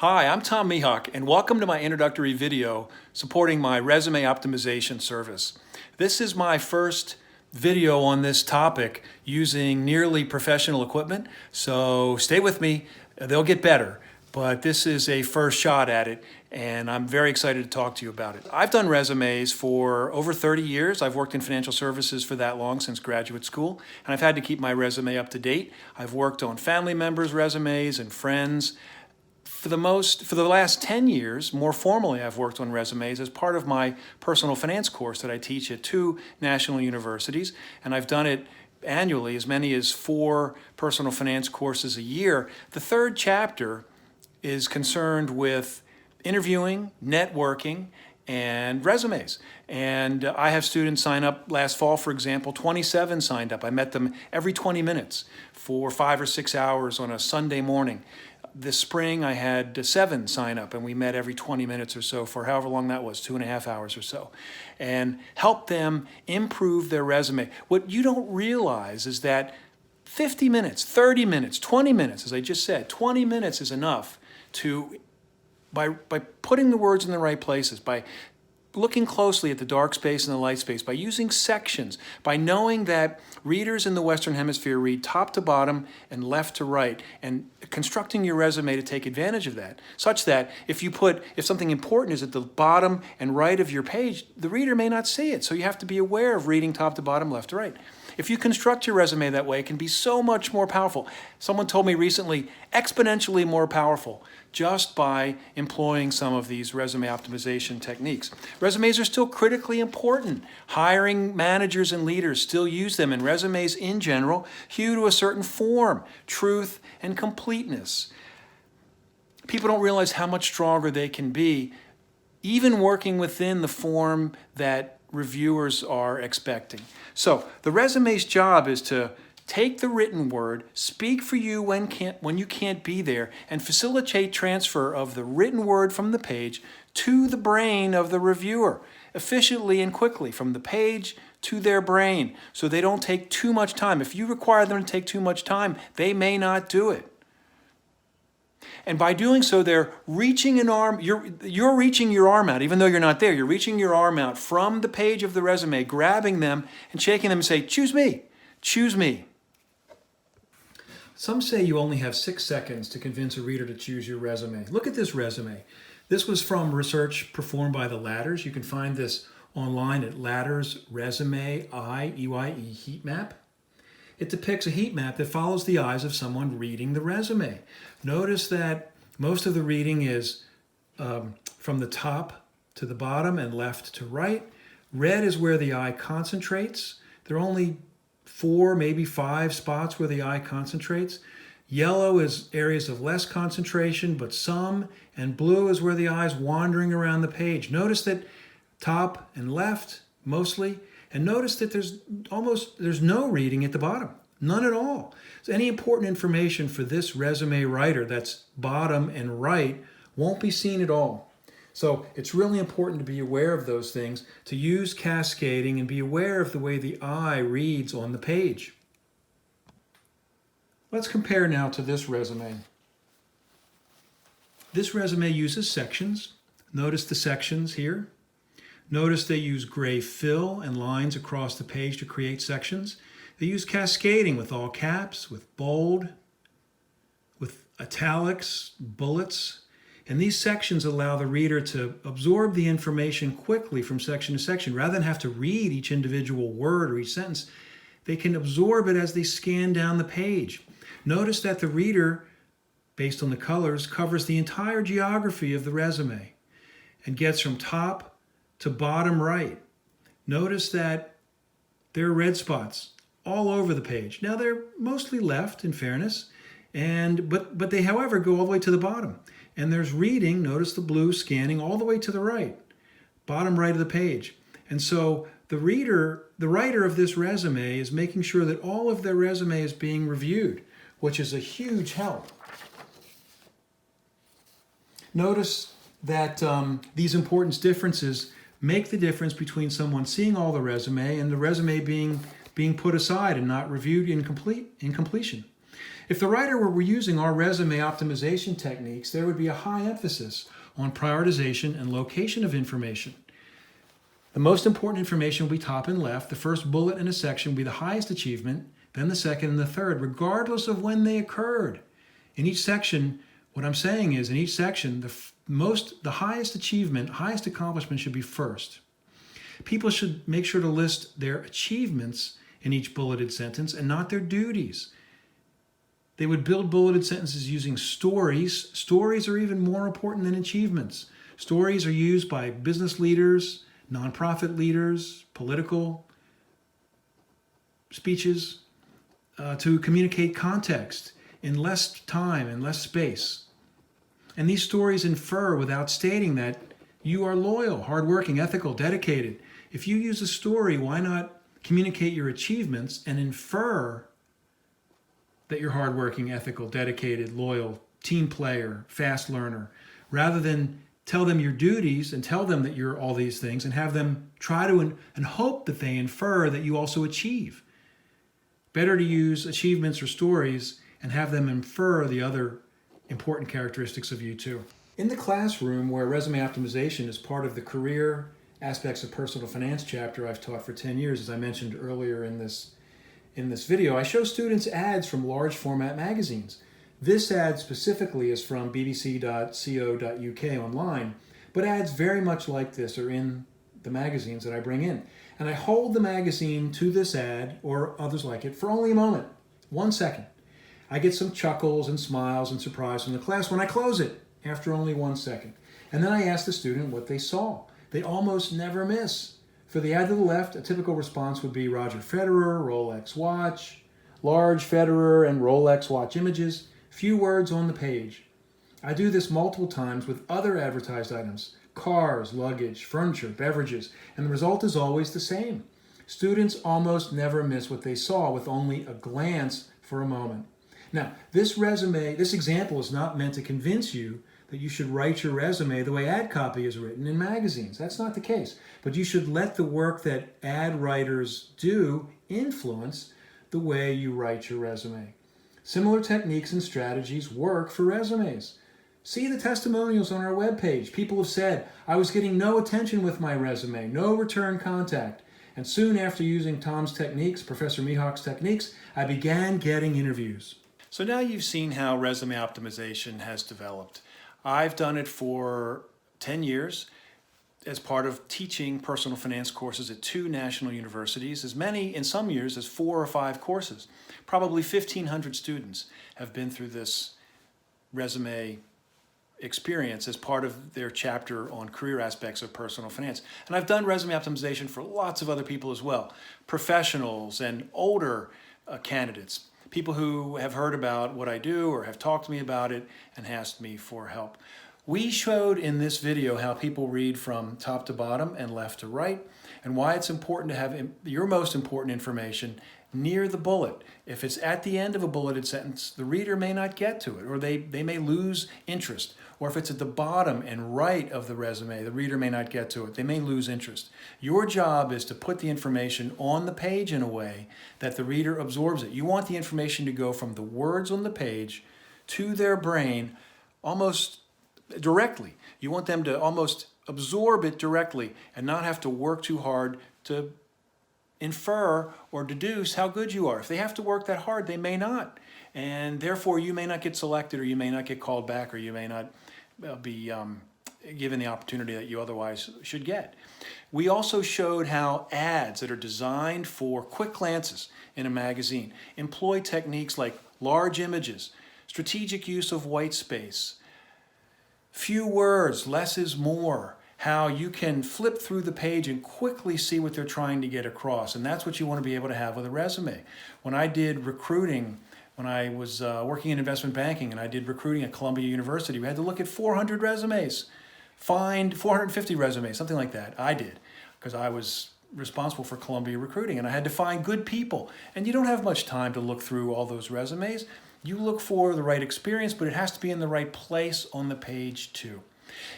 Hi, I'm Tom Mihok, and welcome to my introductory video supporting my resume optimization service. This is my first video on this topic using nearly professional equipment, so stay with me. They'll get better, but this is a first shot at it, and I'm very excited to talk to you about it. I've done resumes for over 30 years. I've worked in financial services for that long, since graduate school, and I've had to keep my resume up to date. I've worked on family members' resumes and friends. For the last 10 years, more formally, I've worked on resumes as part of my personal finance course that I teach at 2 national universities, and I've done it annually, as many as 4 personal finance courses a year. The third chapter is concerned with interviewing, networking, and resumes. And I have students sign up. Last fall, for example, 27 signed up. I met them every 20 minutes for 5 or 6 hours on a Sunday morning. This spring, I had 7 sign up, and we met every 20 minutes or so for however long that was, 2.5 hours or so, and help them improve their resume. What you don't realize is that 50 minutes, 30 minutes, 20 minutes, as I just said, 20 minutes is enough to, by putting the words in the right places, by looking closely at the dark space and the light space, by using sections, by knowing that readers in the Western Hemisphere read top to bottom and left to right, and constructing your resume to take advantage of that, such that if something important is at the bottom and right of your page, the reader may not see it. So you have to be aware of reading top to bottom, left to right. If you construct your resume that way, it can be so much more powerful. Someone told me recently, exponentially more powerful, just by employing some of these resume optimization techniques. Resumes are still critically important. Hiring managers and leaders still use them, and resumes in general hew to a certain form, truth, and completeness. People don't realize how much stronger they can be, even working within the form that reviewers are expecting. So the resume's job is to take the written word, speak for you when you can't be there, and facilitate transfer of the written word from the page to the brain of the reviewer, efficiently and quickly, from the page to their brain, so they don't take too much time. If you require them to take too much time, they may not do it. And by doing so, they're reaching an arm, you're reaching your arm out, even though you're not there. You're reaching your arm out from the page of the resume, grabbing them and shaking them and say, choose me, choose me. Some say you only have 6 seconds to convince a reader to choose your resume. Look at this resume. This was from research performed by the Ladders. You can find this online at Ladders Resume EYE Heatmap. It depicts a heat map that follows the eyes of someone reading the resume. Notice that most of the reading is from the top to the bottom and left to right. Red is where the eye concentrates. There are only 4, maybe 5 spots where the eye concentrates. Yellow is areas of less concentration, but some, and blue is where the eye is wandering around the page. Notice that top and left, mostly, and notice that there's no reading at the bottom, none at all. So any important information for this resume writer that's bottom and right won't be seen at all. So it's really important to be aware of those things, to use cascading and be aware of the way the eye reads on the page. Let's compare now to this resume. This resume uses sections. Notice the sections here. Notice they use gray fill and lines across the page to create sections. They use cascading with all caps, with bold, with italics, bullets. And these sections allow the reader to absorb the information quickly from section to section. Rather than have to read each individual word or each sentence, they can absorb it as they scan down the page. Notice that the reader, based on the colors, covers the entire geography of the resume and gets from top to bottom right. Notice that there are red spots all over the page. Now they're mostly left, in fairness, but they, however, go all the way to the bottom. And there's reading, notice the blue scanning all the way to the right, bottom right of the page. And so the writer of this resume is making sure that all of their resume is being reviewed, which is a huge help. Notice that these important differences make the difference between someone seeing all the resume and the resume being put aside and not reviewed in completion. If the writer were using our resume optimization techniques, there would be a high emphasis on prioritization and location of information. The most important information will be top and left. The first bullet in a section will be the highest achievement, then the second and the third, regardless of when they occurred. In each section, what I'm saying is, in each section, the highest achievement, highest accomplishment should be first. People should make sure to list their achievements in each bulleted sentence and not their duties. They would build bulleted sentences using stories. Stories are even more important than achievements. Stories are used by business leaders, nonprofit leaders, political speeches to communicate context in less time and less space. And these stories infer without stating that you are loyal, hardworking, ethical, dedicated. If you use a story, why not communicate your achievements and infer that you're hardworking, ethical, dedicated, loyal, team player, fast learner, rather than tell them your duties and tell them that you're all these things and have them try to and hope that they infer that you also achieve. Better to use achievements or stories and have them infer the other important characteristics of you too. In the classroom, where resume optimization is part of the career aspects of personal finance chapter I've taught for 10 years, as I mentioned earlier in this video, I show students ads from large format magazines. This ad specifically is from bbc.co.uk online, but ads very much like this are in the magazines that I bring in. And I hold the magazine to this ad, or others like it, for only a moment, 1 second. I get some chuckles and smiles and surprise from the class when I close it after only 1 second. And then I ask the student what they saw. They almost never miss. For the ad to the left, a typical response would be Roger Federer, Rolex watch, large Federer and Rolex watch images, few words on the page. I do this multiple times with other advertised items, cars, luggage, furniture, beverages, and the result is always the same. Students almost never miss what they saw with only a glance for a moment. Now, this example is not meant to convince you that you should write your resume the way ad copy is written in magazines. That's not the case. But you should let the work that ad writers do influence the way you write your resume. Similar techniques and strategies work for resumes. See the testimonials on our webpage. People have said, I was getting no attention with my resume, no return contact. And soon after using Tom's techniques, Professor Mihok's techniques, I began getting interviews. So now you've seen how resume optimization has developed. I've done it for 10 years as part of teaching personal finance courses at 2 national universities, as many in some years as 4 or 5 courses. Probably 1,500 students have been through this resume experience as part of their chapter on career aspects of personal finance. And I've done resume optimization for lots of other people as well, professionals and older candidates. People who have heard about what I do or have talked to me about it and asked me for help. We showed in this video how people read from top to bottom and left to right, and why it's important to have your most important information near the bullet. If it's at the end of a bulleted sentence, the reader may not get to it, or they may lose interest. Or if it's at the bottom and right of the resume, the reader may not get to it. They may lose interest. Your job is to put the information on the page in a way that the reader absorbs it. You want the information to go from the words on the page to their brain almost directly. You want them to almost absorb it directly and not have to work too hard to infer or deduce how good you are. If they have to work that hard, they may not. And therefore, you may not get selected, or you may not get called back, or you may not be given the opportunity that you otherwise should get. We also showed how ads that are designed for quick glances in a magazine employ techniques like large images, strategic use of white space, few words, less is more, how you can flip through the page and quickly see what they're trying to get across. And that's what you want to be able to have with a resume. When I did recruiting, when I was working in investment banking and I did recruiting at Columbia University, we had to look at 400 resumes, find 450 resumes, something like that. I did, because I was responsible for Columbia recruiting, and I had to find good people. And you don't have much time to look through all those resumes. You look for the right experience, but it has to be in the right place on the page too.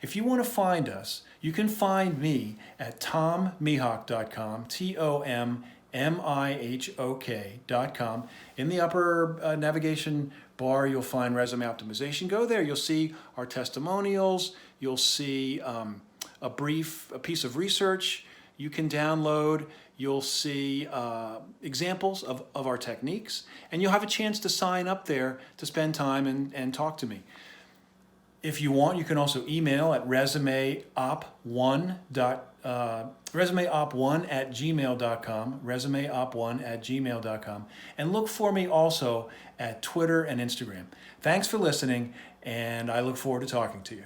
If you want to find us, you can find me at tommihok.com, Mihok.com. In the upper navigation bar, you'll find Resume Optimization. Go there, you'll see our testimonials, you'll see a piece of research you can download, you'll see examples of our techniques, and you'll have a chance to sign up there to spend time and talk to me. If you want, you can also email at resumeop1@gmail.com, resumeop1@gmail.com, and look for me also at Twitter and Instagram. Thanks for listening, and I look forward to talking to you.